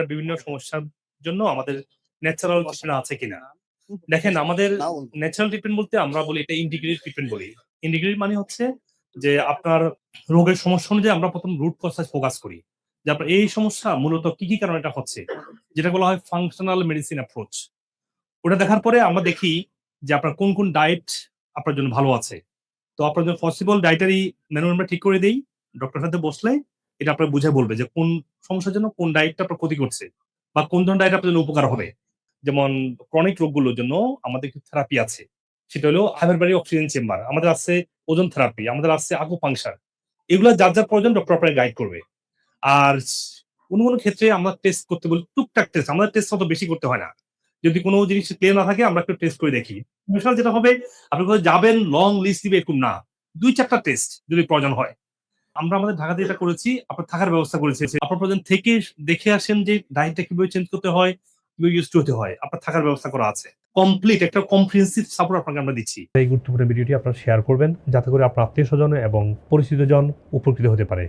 বিভিন্ন সমস্যার জন্য আমাদের ন্যাচারাল ট্রিটমেন্ট আছে কিনা। দেখেন আমাদের ন্যাচারাল ট্রিটমেন্ট বলতে আমরা বলি এটা ইন্টিগ্রেটেড ট্রিটমেন্ট বলি। ইন্টিগ্রেটেড মানে হচ্ছে যে আপনার রোগের সমস্যা অনুযায়ী আমরা ১ম রুট কজ এ ফোকাস করি। যে আপনার এই সমস্যা মূলত কি কারণে এটা হচ্ছে? যেটা বলা হয় ফাংশনাল মেডিসিন অ্যাপ্রোচ। ওটা দেখার পরে আমরা দেখি যে আপনার কোন ডায়েট আপনার জন্য ভালো আছে। তো আপনার জন্য পসিবল ডায়েটারি মেনু আমরা ঠিক করে দেই। ডক্টরের সাথে বসলে এটা আপনাকে বুঝায় বলবে যে কোন সমস্যার জন্য কোন ডায়েটটা আপনার ক্ষতি করছে বা কোন ধরনের ডায়েট আপনার জন্য উপকার হবে। যেমন ক্রনিক রোগগুলোর জন্য আমাদের কিছু থেরাপি আছে। সেটা হলো হাইপারবারি অক্সিজেন চেম্বার, আমাদের আছে ওজন থেরাপি, আমাদের আছে আকুপাংশার। এগুলা যার প্রয়োজন ডক্টর আপনাকে গাইড করবে। আর কোনো ক্ষেত্রে আমরা টেস্ট করতে বলি টুকটাক টেস্ট। আমাদের টেস্ট অত বেশি করতে হয় না। যদি কোনো জিনিস ক্লিয়ার না থাকে আমরা একটু টেস্ট করে দেখি। বিষয় যেটা হবে আপনি কোথাও যাবেন লং লিস্ট দিবে এরকম না। ২-৪ টা টেস্ট যদি প্রয়োজন হয়। আমরা আমাদের ঢাকাতে যেটা করেছি, আপনার থাকার ব্যবস্থা করেছি। আপনার প্রয়োজন থেকে দেখে আসেন যে ডায়েটটা কিভাবে চেঞ্জ করতে হয়, কিভাবে ইউজ টু হতে হয়। আপনার থাকার ব্যবস্থা করা আছে। কমপ্লিট একটা কম্প্রিহেন্সিভ সাপোর্ট আপনাকে আমরা দিচ্ছি। এই গুরুত্বপূর্ণ ভিডিওটি আপনারা শেয়ার করবেন যাতে করে আপনার আত্মীয়স্বজন এবং পরিচিতজন উপকৃত হতে পারে।